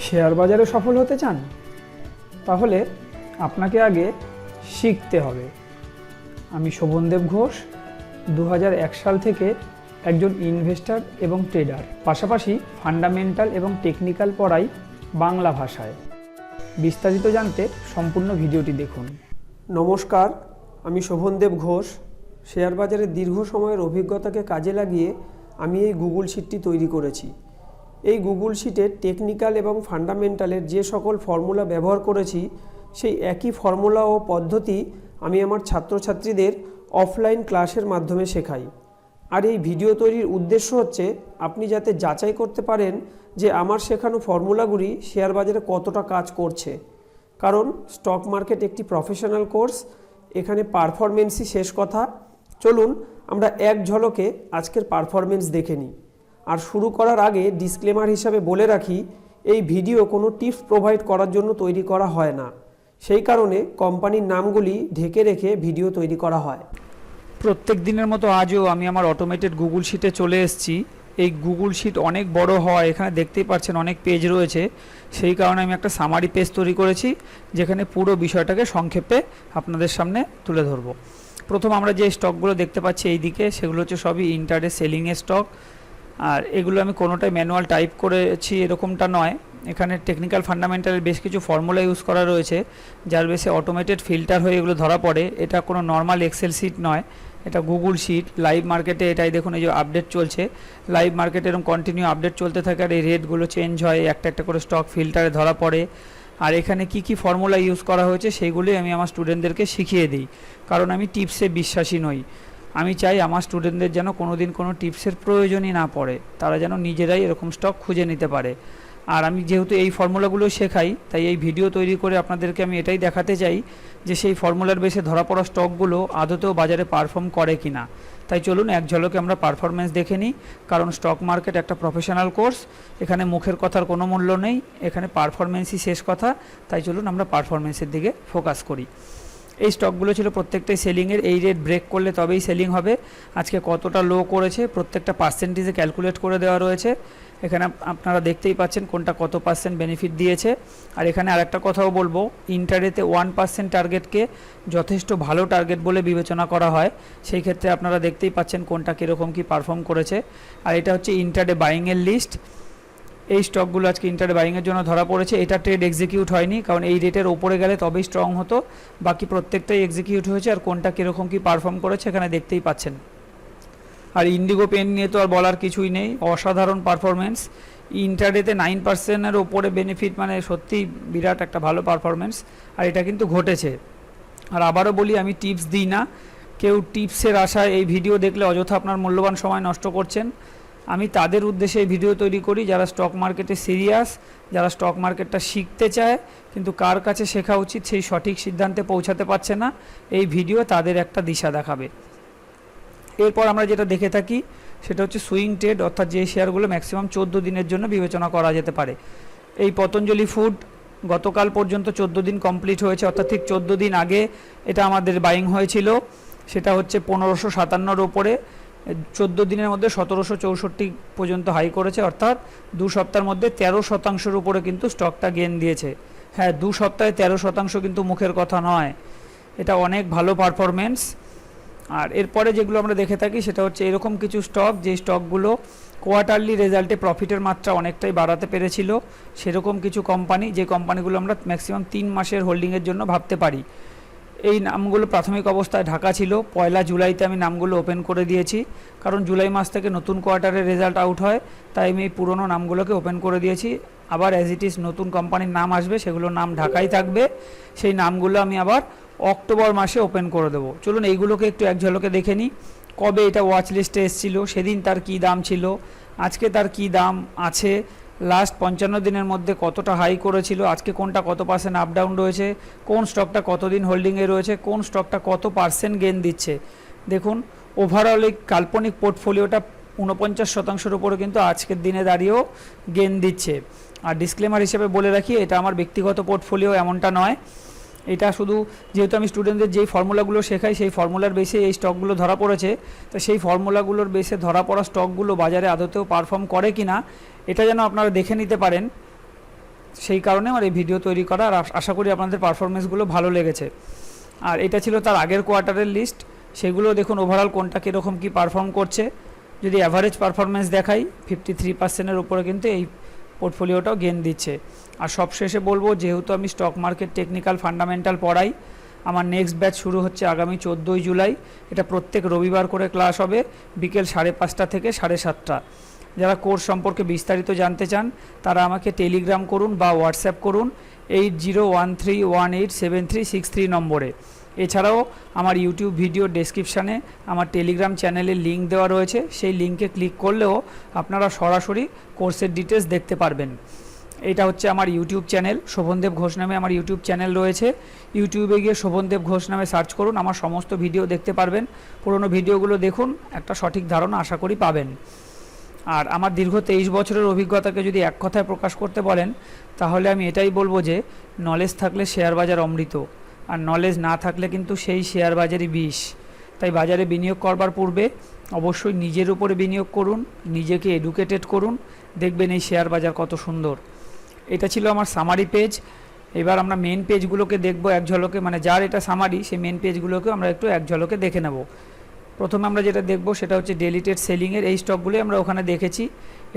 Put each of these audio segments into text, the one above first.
Share বাজারে সফল হতে চান? তাহলে আপনাকে আগে শিখতে হবে। আমি শোভনদেব ঘোষ, 2001 সাল থেকে একজন ইনভেস্টর এবং ট্রেডার, পাশাপাশি ফান্ডামেন্টাল এবং টেকনিক্যাল পড়াই বাংলা ভাষায়। বিস্তারিত জানতে সম্পূর্ণ ভিডিওটি দেখুন। নমস্কার, আমি শোভনদেব ঘোষ। শেয়ার বাজারে দীর্ঘ সময়ের অভিজ্ঞতাকে কাজে লাগিয়ে আমি এই গুগল শিটটি তৈরি করেছি। এই গুগল শিটে টেকনিক্যাল এবং ফান্ডামেন্টালের যে সকল ফর্মুলা ব্যবহার করেছি, সেই একই ফর্মুলা ও পদ্ধতি আমি আমার ছাত্রছাত্রীদের অফলাইন ক্লাসের মাধ্যমে শেখাই। আর এই ভিডিও তৈরির উদ্দেশ্য হচ্ছে আপনি যাতে যাচাই করতে পারেন যে আমার শেখানো ফর্মুলাগুলি শেয়ার বাজারে কতটা কাজ করছে। কারণ স্টক মার্কেট একটি প্রফেশনাল কোর্স, এখানে পারফরমেন্সই শেষ কথা। চলুন আমরা এক ঝলকে আজকের পারফরমেন্স দেখে নিই। আর শুরু করার আগে ডিসক্লেমার হিসাবে বলে রাখি, এই ভিডিও কোনো টিপস প্রোভাইড করার জন্য তৈরি করা হয় না। সেই কারণে কোম্পানির নামগুলি ঢেকে রেখে ভিডিও তৈরি করা হয়। প্রত্যেক দিনের মতো আজও আমি আমার অটোমেটেড গুগল শিটে চলে এসেছি। এই গুগল শিট অনেক বড় হয়, এখানে দেখতেই পাচ্ছেন অনেক পেজ রয়েছে। সেই কারণে আমি একটা সামারি পেজ তৈরি করেছি, যেখানে পুরো বিষয়টাকে সংক্ষেপে আপনাদের সামনে তুলে ধরব। প্রথম আমরা যে স্টকগুলো দেখতে পাচ্ছি এই দিকে, সেগুলো হচ্ছে সবই ইন্টারডে সেলিংয়ের স্টক। আর এগুলো আমি কোনোটাই ম্যানুয়াল টাইপ করেছি এরকমটা নয়। এখানে টেকনিক্যাল ফান্ডামেন্টালের বেশ কিছু ফর্মুলা ইউজ করা রয়েছে, যার বেশি অটোমেটেড ফিল্টার হয়ে এগুলো ধরা পড়ে। এটা কোনো নর্মাল এক্সেল শিট নয়, এটা গুগল শিট। লাইভ মার্কেটে এটাই দেখুন, এই যে আপডেট চলছে, লাইভ মার্কেটে এরকম কন্টিনিউ আপডেট চলতে থাকে। আর এই রেটগুলো চেঞ্জ হয়, একটা একটা করে স্টক ফিল্টারে ধরা পড়ে। আর এখানে কি কি ফর্মুলা ইউজ করা হয়েছে সেইগুলোই আমি আমার স্টুডেন্টদেরকে শিখিয়ে দিই, কারণ আমি টিপসে বিশ্বাসী নই। আমি চাই আমার স্টুডেন্টদের যেন কোনো দিন কোনো টিপসের প্রয়োজনই না পড়ে, তারা যেন নিজেরাই এরকম স্টক খুঁজে নিতে পারে। আর আমি যেহেতু এই ফর্মুলাগুলো শেখাই, তাই এই ভিডিও তৈরি করে আপনাদেরকে আমি এটাই দেখাতে চাই যে সেই ফর্মুলার বেসে ধরা পড়া স্টকগুলো আদতেও বাজারে পারফর্ম করে কি না। তাই চলুন এক ঝলকে আমরা পারফরমেন্স দেখে নিই, কারণ স্টক মার্কেট একটা প্রফেশনাল কোর্স, এখানে মুখের কথার কোনো মূল্য নেই, এখানে পারফরমেন্সই শেষ কথা। তাই চলুন আমরা পারফরমেন্সের দিকে ফোকাস করি। এই স্টকগুলো ছিল প্রত্যেকটাই সেলিংয়ের। এই রেট ব্রেক করলে তবেই সেলিং হবে। আজকে কতটা লো করেছে প্রত্যেকটা পার্সেন্টেজে ক্যালকুলেট করে দেওয়া রয়েছে। এখানে আপনারা দেখতেই পাচ্ছেন কোনটা কত পার্সেন্ট বেনিফিট দিয়েছে। আর এখানে আরেকটা কথাও বলবো, ইন্টারডেতে 1% টার্গেটকে যথেষ্ট ভালো টার্গেট বলে বিবেচনা করা হয়। সেই ক্ষেত্রে আপনারা দেখতেই পাচ্ছেন কোনটা কীরকম কী পারফর্ম করেছে। আর এটা হচ্ছে ইন্টারডে বাইংয়ের লিস্ট। এই স্টকগুলো আজকে ইন্টারডে বাইংয়ের জন্য ধরা পড়েছে। এটা ট্রেড এক্সিকিউট হয়নি, কারণ এই রেটের ওপরে গেলে তবেই স্ট্রং হতো। বাকি প্রত্যেকটাই এক্সিকিউট হয়েছে। আর কোনটা কীরকম কী পারফর্ম করেছে এখানে দেখতেই পাচ্ছেন। আর ইন্ডিগো পেন নিয়ে তো আর বলার কিছুই নেই, অসাধারণ পারফরমেন্স। ইন্টারডেতে 9%-এর ওপরে বেনিফিট, মানে সত্যিই বিরাট একটা ভালো পারফরমেন্স। আর এটা কিন্তু ঘটেছে। আর আবারও বলি, আমি টিপস দিই না। কেউ টিপসের আশায় এই ভিডিও দেখলে অযথা আপনার মূল্যবান সময় নষ্ট করছেন। আমি তাদের উদ্দেশ্যে এই ভিডিও তৈরি করি যারা স্টক মার্কেটে সিরিয়াস, যারা স্টক মার্কেটটা শিখতে চায় কিন্তু কার কাছে শেখা উচিত সেই সঠিক সিদ্ধান্তে পৌঁছাতে পারছে না। এই ভিডিও তাদের একটা দিশা দেখাবে। এরপর আমরা যেটা দেখে থাকি সেটা হচ্ছে সুইং ট্রেড, অর্থাৎ যে শেয়ারগুলো ম্যাক্সিমাম 14 দিনের জন্য বিবেচনা করা যেতে পারে। এই পতঞ্জলি ফুড গতকাল পর্যন্ত 14 দিন কমপ্লিট হয়েছে, অর্থাৎ ঠিক 14 দিন আগে এটা আমাদের বাইং হয়েছিল। সেটা হচ্ছে 1557-র ওপরে। 14 দিনের মধ্যে 1764 পর্যন্ত হাই করেছে, অর্থাৎ 2 সপ্তাহের মধ্যে 13%-এর উপরে কিন্তু স্টকটা গেইন দিয়েছে। হ্যাঁ, 2 সপ্তাহে 13% কিন্তু মুখের কথা নয়, এটা অনেক ভালো পারফরমেন্স। আর এরপরে যেগুলো আমরা দেখে থাকি সেটা হচ্ছে এরকম কিছু স্টক, যে স্টকগুলো কোয়ার্টারলি রেজাল্টে প্রফিটের মাত্রা অনেকটাই বাড়াতে পেরেছিল। সেরকম কিছু কোম্পানি, যে কোম্পানিগুলো আমরা ম্যাক্সিমাম 3 মাসের হোল্ডিংয়ের জন্য ভাবতে পারি। এই নামগুলো প্রাথমিক অবস্থায় ঢাকা ছিল। 1 জুলাইতে আমি নামগুলো ওপেন করে দিয়েছি, কারণ জুলাই মাস থেকে নতুন কোয়ার্টারের রেজাল্ট আউট হয়, তাই আমি এই পুরনো নামগুলোকে ওপেন করে দিয়েছি। আবার অ্যাজ ইট ইজ নতুন কোম্পানির নাম আসবে, সেগুলোর নাম ঢাকাই থাকবে। সেই নামগুলো আমি আবার অক্টোবর মাসে ওপেন করে দেবো। চলুন এইগুলোকে একটু এক ঝলকে দেখে নিই। কবে এটা ওয়াচ লিস্টে এসেছিল, সেদিন তার কী দাম ছিল, আজকে তার কী দাম আছে, লাস্ট 55 দিনের মধ্যে কতটা হাই করেছিল, আজকে কোনটা কত পার্সেন্ট আপ ডাউন রয়েছে, কোন স্টকটা কতদিন হোল্ডিংয়ে রয়েছে, কোন স্টকটা কত পার্সেন্ট গেন দিচ্ছে। দেখুন ওভারঅল এই কাল্পনিক পোর্টফোলিওটা 49%-এর উপরে কিন্তু আজকের দিনে দাঁড়িয়েও গেন দিচ্ছে। আর ডিসক্লেমার হিসেবে বলে রাখি, এটা আমার ব্যক্তিগত পোর্টফোলিও এমনটা নয়। এটা শুধু যেহেতু আমি স্টুডেন্টদের যেই ফর্মুলাগুলো শেখাই সেই ফর্মুলার বেসে এই স্টকগুলো ধরা পড়েছে, তো সেই ফর্মুলাগুলোর বেসে ধরা পড়া স্টকগুলো বাজারে আদতেও পারফর্ম করে কি না এটা যেন আপনারা দেখে নিতে পারেন। সেই কারণে আমার এই ভিডিও তৈরি করা, আর আশা করি আপনাদের পারফরমেন্সগুলো ভালো লেগেছে। আর এটা ছিল তার আগের কোয়ার্টারের লিস্ট, সেগুলো দেখুন ওভারঅল কোনটা কীরকম কী পারফর্ম করছে। যদি অ্যাভারেজ পারফরমেন্স দেখাই 53%-এর উপরে কিন্তু এই পোর্টফোলিওটাও গেইন দিচ্ছে। আর সবশেষে বলবো, যেহেতু আমি স্টক মার্কেট টেকনিক্যাল ফান্ডামেন্টাল পড়াই, আমার নেক্সট ব্যাচ শুরু হচ্ছে আগামী 14ই জুলাই। এটা প্রত্যেক রবিবার করে ক্লাস হবে বিকেল 5:30 থেকে 7:30। যারা কোর্স সম্পর্কে বিস্তারিত জানতে চান তারা আমাকে টেলিগ্রাম করুন বা হোয়াটসঅ্যাপ করুন 8013187363 নম্বরে। এছাড়াও আমার ইউটিউব ভিডিও ডেসক্রিপশানে আমার টেলিগ্রাম চ্যানেলের লিঙ্ক দেওয়া রয়েছে, সেই লিঙ্কে ক্লিক করলেও আপনারা সরাসরি কোর্সের ডিটেলস দেখতে পারবেন। এটা হচ্ছে আমার ইউটিউব চ্যানেল, শোভনদেব ঘোষ নামে আমার ইউটিউব চ্যানেল রয়েছে। ইউটিউবে গিয়ে শোভনদেব ঘোষ নামে সার্চ করুন, আমার সমস্ত ভিডিও দেখতে পারবেন। পুরনো ভিডিওগুলো দেখুন, একটা সঠিক ধারণা আশা করি পাবেন। আর আমার দীর্ঘ 23 বছরের অভিজ্ঞতাকে যদি এক কথায় প্রকাশ করতে বলেন, তাহলে আমি এটাই বলবো যে নলেজ থাকলে শেয়ার বাজার অমৃত, আর নলেজ না থাকলে কিন্তু সেই শেয়ার বাজারই বিষ। তাই বাজারে বিনিয়োগ করবার পূর্বে অবশ্যই নিজের উপরে বিনিয়োগ করুন, নিজেকে এডুকেটেড করুন, দেখবেন এই শেয়ার বাজার কত সুন্দর। এটা ছিল আমার সামারি পেজ। এবার আমরা মেন পেজগুলোকে দেখব এক ঝলকে, মানে যার এটা সামারি সেই মেন পেজগুলোকে আমরা একটু এক ঝলকে দেখে নেব। প্রথমে আমরা যেটা দেখব সেটা হচ্ছে ডেলিটেড সেলিংয়ের এই স্টকগুলোই আমরা ওখানে দেখেছি।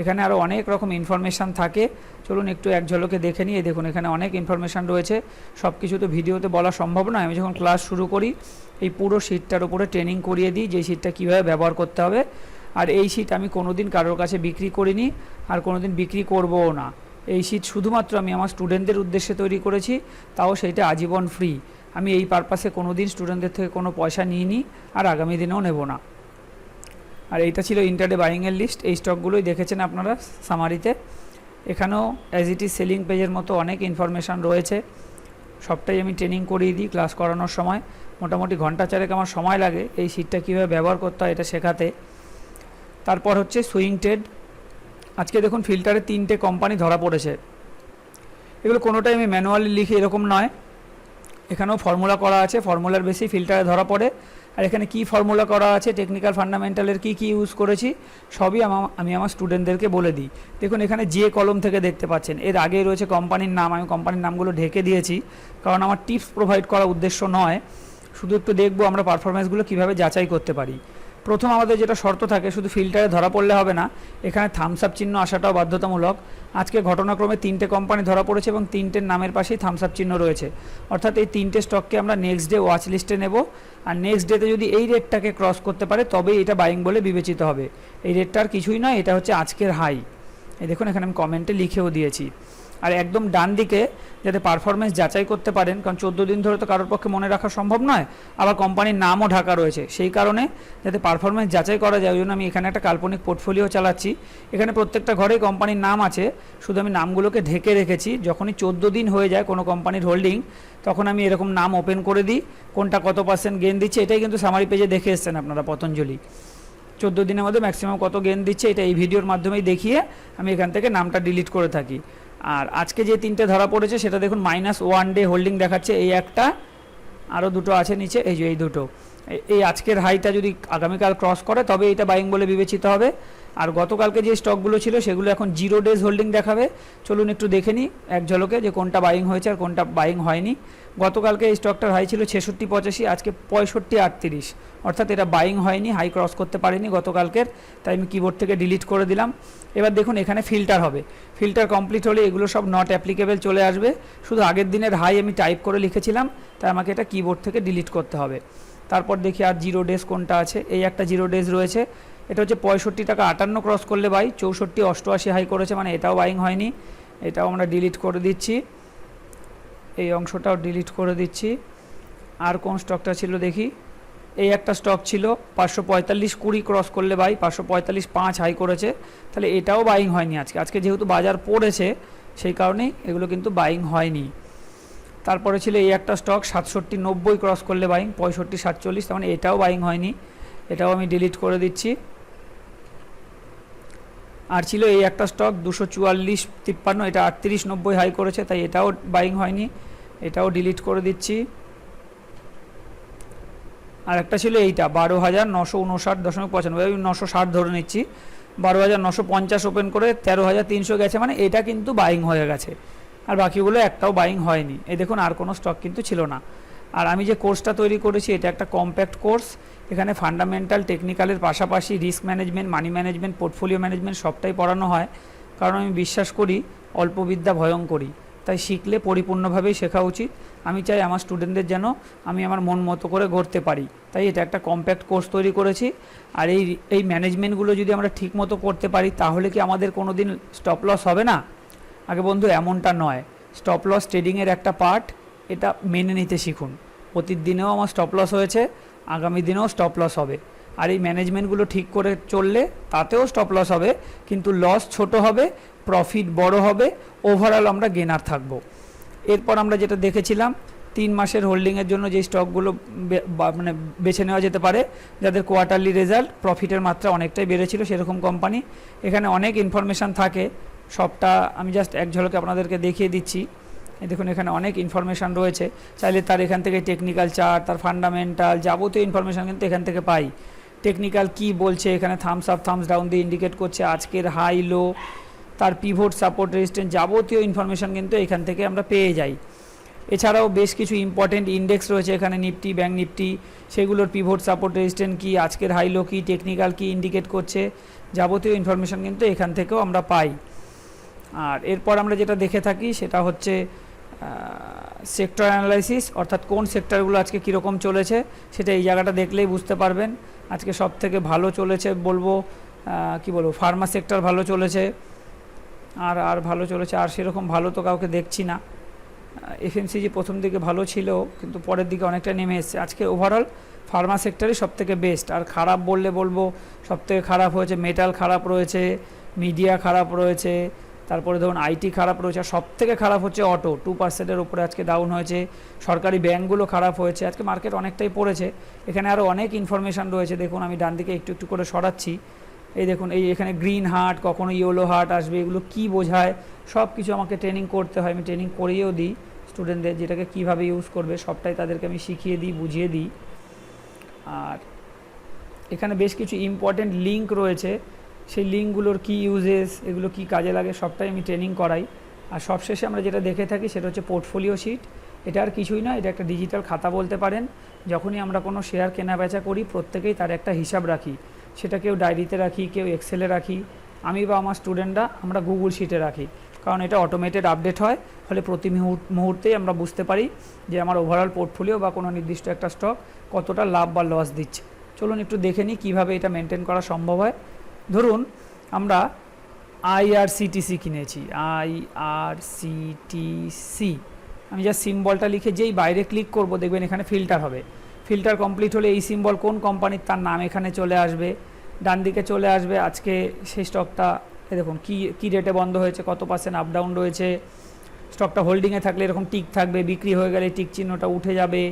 এখানে আরও অনেক রকম ইনফরমেশান থাকে, চলুন একটু এক ঝলকে দেখে নিই। দেখুন এখানে অনেক ইনফরমেশান রয়েছে, সব কিছু তো ভিডিওতে বলা সম্ভব নয়। আমি যখন ক্লাস শুরু করি এই পুরো শিটটার উপরে ট্রেনিং করিয়ে দিই যে শিটটা কীভাবে ব্যবহার করতে হবে। আর এই শিট আমি কোনোদিন কারোর কাছে বিক্রি করিনি, আর কোনোদিন বিক্রি করবও না। এই শিট শুধুমাত্র আমি আমার স্টুডেন্টদের উদ্দেশ্যে তৈরি করেছি, তাও সেইটা আজীবন ফ্রি। আমি এই পারপাসে কোনো দিন স্টুডেন্টদের থেকে কোনো পয়সা নিইনি, আর আগামী দিনেও নেব না। আর এইটা ছিল ইন্টারডে বাইংয়ের লিস্ট, এই স্টকগুলোই দেখেছেন আপনারা সামারিতে। এখানেও অ্যাজ ইট ইজ সেলিং পেজের মতো অনেক ইনফরমেশান রয়েছে, সবটাই আমি ট্রেনিং করিয়ে দিই ক্লাস করানোর সময়। মোটামুটি ঘন্টা চারেক আমার সময় লাগে এই শিটটা কীভাবে ব্যবহার করতে হয় এটা শেখাতে। তারপর হচ্ছে সুইং ট্রেড। আজকে দেখুন ফিল্টারে 3টে কোম্পানি ধরা পড়েছে। এগুলো কোনোটাই আমি ম্যানুয়ালি লিখি এরকম নয়, এখানেও ফর্মুলা করা আছে, ফর্মুলার বেশি ফিল্টারে ধরা পড়ে। আর এখানে কি ফর্মুলা করা আছে, টেকনিক্যাল ফান্ডামেন্টালের কি ইউজ করেছি সবই আমি আমার স্টুডেন্টদেরকে বলে দিই। দেখুন এখানে যে কলম থেকে দেখতে পাচ্ছেন, এর আগেই রয়েছে কোম্পানির নাম। আমি কোম্পানির নামগুলো ঢেকে দিয়েছি, কারণ আমার টিপস প্রোভাইড করার উদ্দেশ্য নয়, শুধু একটু দেখবো আমরা পারফরমেন্সগুলো কীভাবে যাচাই করতে পারি। প্রথম আমাদের যেটা শর্ত থাকে, শুধু ফিল্টারে ধরা পড়লে হবে না, এখানে থামস আপ চিহ্ন আসাটাও বাধ্যতামূলক। আজকে ঘটনাক্রমে 3টে কোম্পানি ধরা পড়েছে এবং 3টের নামের পাশেই থামস আপ চিহ্ন রয়েছে। অর্থাৎ এই 3টে স্টককে আমরা নেক্সট ডে ওয়াচ লিস্টে নেব, আর নেক্সট ডেতে যদি এই রেটটাকে ক্রস করতে পারে তবেই এটা বাইং বলে বিবেচিত হবে। এই রেটটা আর কিছুই নয়, এটা হচ্ছে আজকের হাই। এই দেখুন এখানে আমি কমেন্টে লিখেও দিয়েছি। আর একদম ডান দিকে যাতে পারফরমেন্স যাচাই করতে পারেন, কারণ 14 দিন ধরে তো কারোর পক্ষে মনে রাখা সম্ভব নয়, আবার কোম্পানির নামও ঢাকা রয়েছে, সেই কারণে যাতে পারফরমেন্স যাচাই করা যায় ওই জন্য আমি এখানে একটা কাল্পনিক পোর্টফোলিও চালাচ্ছি। এখানে প্রত্যেকটা ঘরেই কোম্পানির নাম আছে, শুধু আমি নামগুলোকে ঢেকে রেখেছি। যখনই 14 দিন হয়ে যায় কোনো কোম্পানির হোল্ডিং, তখন আমি এরকম নাম ওপেন করে দিই, কোনটা কত % গেইন দিচ্ছে। এটাই কিন্তু সামারি পেজে দেখে এসছেন আপনারা পতঞ্জলি 14 দিনের মধ্যে ম্যাক্সিমাম কত গেইন দিচ্ছে, এটা এই ভিডিওর মাধ্যমেই দেখিয়ে আমি এখান থেকে নামটা ডিলিট করে থাকি। আর আজকে যে 3টে ধরা পড়েছে সেটা দেখুন -1 ডে হোল্ডিং দেখাচ্ছে, এই একটা, আরও দুটো আছে নিচে, এই যে এই দুটো। এই আজকের হাইটা যদি আগামীকাল ক্রস করে তবে এটা বাইং বলে বিবেচিত হবে। আর গতকালকে যে স্টকগুলো ছিল সেগুলো এখন 0 ডেজ হোল্ডিং দেখাবে। চলুন একটু দেখে নিই এক ঝলকে যে কোনটা বাইং হয়েছে আর কোনটা বাইং হয়নি। গতকালকে এই স্টকটার হাই ছিল 66.85, আজকে 65.38, অর্থাৎ এটা বাইং হয়নি, হাই ক্রস করতে পারেনি গতকালকের, তাই আমি কিবোর্ড থেকে ডিলিট করে দিলাম। এবার দেখুন এখানে ফিল্টার হবে, ফিল্টার কমপ্লিট হলে এগুলো সব নট অ্যাপ্লিকেবল চলে আসবে। শুধু আগের দিনের হাই আমি টাইপ করে লিখেছিলাম, তাই আমাকে এটা কিবোর্ড থেকে ডিলিট করতে হবে। তারপর দেখি আর 0 ডেজ কোনটা আছে, এই একটা 0 ডেজ রয়েছে, এটা হচ্ছে 65 টাকা 58 ক্রস করলে বাই, 64.88 হাই করেছে, মানে এটাও বাইং হয়নি, এটাও আমরা ডিলিট করে দিচ্ছি, এই অংশটাও ডিলিট করে দিচ্ছি। আর কোন স্টকটা ছিল দেখি, এই একটা স্টক ছিল 545.20 ক্রস করলে বাই, 545.5 হাই করেছে, তাহলে এটাও বাইং হয়নি আজকে যেহেতু বাজার পড়েছে সেই কারণেই এগুলো কিন্তু বাইং হয়নি। তারপরে ছিল এই একটা স্টক 67.90 ক্রস করলে বাইং, 65.47, তার মানে এটাও বাইং হয়নি, এটাও আমি ডিলিট করে দিচ্ছি। আর ছিল এই একটা স্টক 244.53, এটা 38.90 হাই করেছে, তাই এটাও বাইং হয়নি, এটাও ডিলিট করে দিচ্ছি। আর একটা ছিল এইটা 12,959.95, আমি 960 ধরে নিচ্ছি, 12,950 ওপেন করে 13,300 গেছে, মানে এটা কিন্তু বাইং হয়ে গেছে, আর বাকিগুলো একটাও বাইং হয়নি। এই দেখুন আর কোনো স্টক কিন্তু ছিল না। আর আমি যে কোর্সটা তৈরি করেছি এটা একটা কম্প্যাক্ট কোর্স। এখানে ফান্ডামেন্টাল টেকনিক্যালের পাশাপাশি risk management, money management, portfolio management সবটাই পড়ানো হয়, কারণ আমি বিশ্বাস করি অল্প বিদ্যা ভয়ঙ্করী, তাই শিখলে পরিপূর্ণভাবেই শেখা উচিত। আমি চাই আমার স্টুডেন্টদের যেন আমি আমার মন মতো করে গড়তে পারি, তাই এটা একটা কম্প্যাক্ট কোর্স তৈরি করেছি। আর এই ম্যানেজমেন্টগুলো যদি আমরা ঠিক মতো করতে পারি তাহলে কি আমাদের কোনো দিন স্টপ লস হবে না? আগে বন্ধু এমনটা নয়, স্টপ লস ট্রেডিংয়ের একটা পার্ট, এটা মেনে নিতে শিখুন। অতীত দিনেও আমার স্টপ লস হয়েছে, আগামী দিনেও স্টপ লস হবে। আর এই ম্যানেজমেন্টগুলো ঠিক করে চললে তাতেও স্টপ লস হবে, কিন্তু লস ছোট হবে, প্রফিট বড় হবে, ওভারঅল আমরা গেনার থাকব। এরপর আমরা যেটা দেখেছিলাম 3 মাসের হোল্ডিংয়ের জন্য যে স্টকগুলো মানে বেছে নেওয়া যেতে পারে, যাদের কোয়ার্টারলি রেজাল্ট প্রফিটের মাত্রা অনেকটাই বেড়েছিল, সেরকম কোম্পানি। এখানে অনেক ইনফরমেশান থাকে, সবটা আমি জাস্ট এক ঝলকে আপনাদেরকে দেখিয়ে দিচ্ছি। দেখুন এখানে অনেক ইনফরমেশান রয়েছে, চাইলে তার এখান থেকে টেকনিক্যাল চার্ট, তার ফান্ডামেন্টাল যাবতীয় ইনফরমেশান কিন্তু এখান থেকে পাই। টেকনিক্যাল কি বলছে, এখানে থামস আপ থামস ডাউন দিয়ে ইন্ডিকেট করছে আজকের হাই লো, তার পিভট সাপোর্ট রেজিস্ট্যান্স যাবতীয় ইনফরমেশান কিন্তু এখান থেকে আমরা পেয়ে যাই। এছাড়াও বেশ কিছু ইম্পর্টেন্ট ইন্ডেক্স রয়েছে এখানে, নিফটি, ব্যাঙ্ক নিফটি, সেগুলোর পিভট সাপোর্ট রেজিস্ট্যান্স কী, আজকের হাই লো কী, টেকনিক্যাল কী ইন্ডিকেট করছে, যাবতীয় ইনফরমেশান কিন্তু এখান থেকেও আমরা পাই। আর এরপর আমরা যেটা দেখে থাকি সেটা হচ্ছে সেক্টর অ্যানালাইসিস, অর্থাৎ কোন সেক্টরগুলো আজকে কীরকম চলেছে সেটা এই জায়গাটা দেখলেই বুঝতে পারবেন। আজকে সব থেকে ভালো চলেছে বলবো, কি বলবো, ফার্মা সেক্টর ভালো চলেছে। আর ভালো চলেছে, আর সেরকম ভালো তো কাউকে দেখছি না। এফএমসিজি প্রথম দিকে ভালো ছিল কিন্তু পরের দিকে অনেকটা নেমে এসেছে। আজকে ওভারঅল ফার্মা সেক্টরই সব থেকে বেস্ট। আর খারাপ বলবো সব থেকে খারাপ হয়েছে মেটাল খারাপ রয়েছে, মিডিয়া খারাপ রয়েছে, তারপরে ধরুন আইটি খারাপ রয়েছে, আর সব থেকে খারাপ হচ্ছে অটো, 2%-এর উপরে আজকে ডাউন হয়েছে। সরকারি ব্যাঙ্কগুলো খারাপ হয়েছে, আজকে মার্কেট অনেকটাই পড়েছে। এখানে আরও অনেক ইনফরমেশান রয়েছে, দেখুন আমি ডান দিকে একটু একটু করে সরাচ্ছি। এই দেখুন এখানে গ্রিন হার্ট, কখনো ইয়েলো হার্ট আসবে, এগুলো কি বোঝায় সব কিছু আমাকে ট্রেনিং করতে হয়। আমি ট্রেনিং করিয়েও দিই স্টুডেন্টদের, যেটাকে কিভাবে ইউজ করবে সবটাই তাদেরকে আমি শিখিয়ে দিই, বুঝিয়ে দিই। আর এখানে বেশ কিছু ইম্পর্টেন্ট লিঙ্ক রয়েছে, সেই লিঙ্কগুলোর কী ইউজেস, এগুলো কি কাজে লাগে সবটাই আমি ট্রেনিং করাই। আর সবশেষে আমরা যেটা দেখে থাকি সেটা হচ্ছে পোর্টফোলিও শিট। এটা আর কিছুই না, এটা একটা ডিজিটাল খাতা বলতে পারেন। যখনই আমরা কোনো শেয়ার কেনা বেচা করি প্রত্যেকেই তার একটা হিসাব রাখি, সেটা কেউ ডায়েরিতে রাখি, কেউ এক্সেলে রাখি, আমি বা আমার স্টুডেন্টরা আমরা গুগল শিটে রাখি, কারণ এটা অটোমেটেড আপডেট হয়। ফলে প্রতি মুহূর্তেই আমরা বুঝতে পারি যে আমার ওভারঅল পোর্টফোলিও বা কোনো নির্দিষ্ট একটা স্টক কতটা লাভ বা লস দিচ্ছে। চলুন একটু দেখে নিই কীভাবে এটা মেনটেন করা সম্ভব হয়। ধরুন আমরা আইআরসিটিসি কিনেছি, আইআরসিটিসি, আমি যা সিম্বলটা লিখে যেই বাইরে ক্লিক করব দেখবেন এখানে ফিল্টার হবে। ফিল্টার কমপ্লিট হলে এই সিম্বল কোন কোম্পানির তার নাম এখানে চলে আসবে, ডান দিকে চলে আসবে আজকে সেই স্টকটা, দেখুন কী রেটে বন্ধ হয়েছে, কত % আপ ডাউন রয়েছে। স্টকটা হোল্ডিংয়ে থাকলে এরকম টিক থাকবে, বিক্রি হয়ে গেলে টিক চিহ্নটা উঠে যাবে।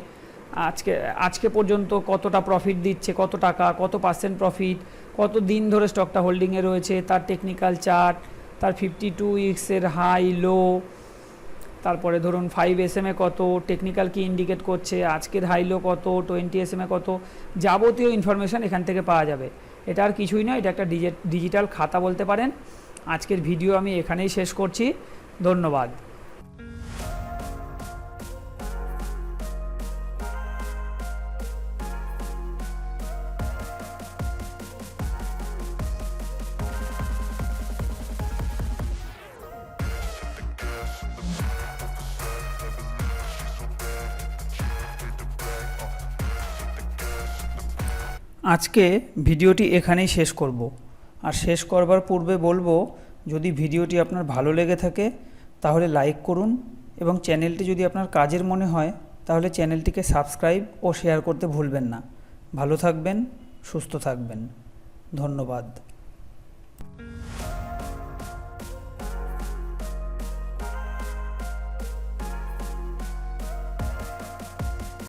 আজকে পর্যন্ত কতটা প্রফিট দিচ্ছে, কত টাকা, কত % প্রফিট, কত দিন ধরে স্টকটা হোল্ডিংয়ে রয়েছে, তার টেকনিক্যাল চার্ট, তার 52 উইক্সের হাই লো, তারপরে ধরুন 5 SM-এ কত, টেকনিক্যাল কি ইন্ডিকেট করছে, আজকের হাই লো কত, 20 SM-এ কত, যাবতীয় ইনফরমেশান এখান থেকে পাওয়া যাবে। এটা আর কিছুই নয়, এটা একটা ডিজিটাল খাতা বলতে পারেন। আজকের ভিডিও আমি এখানেই শেষ করছি, ধন্যবাদ। আজকে ভিডিওটি এখানেই শেষ করব। আর শেষ করবার পূর্বে বলবো, যদি ভিডিওটি আপনার ভালো লেগে থাকে তাহলে লাইক করুন, এবং চ্যানেলটি যদি আপনার কাজের মনে হয় তাহলে চ্যানেলটিকে সাবস্ক্রাইব ও শেয়ার করতে ভুলবেন না। ভালো থাকবেন, সুস্থ থাকবেন, ধন্যবাদ।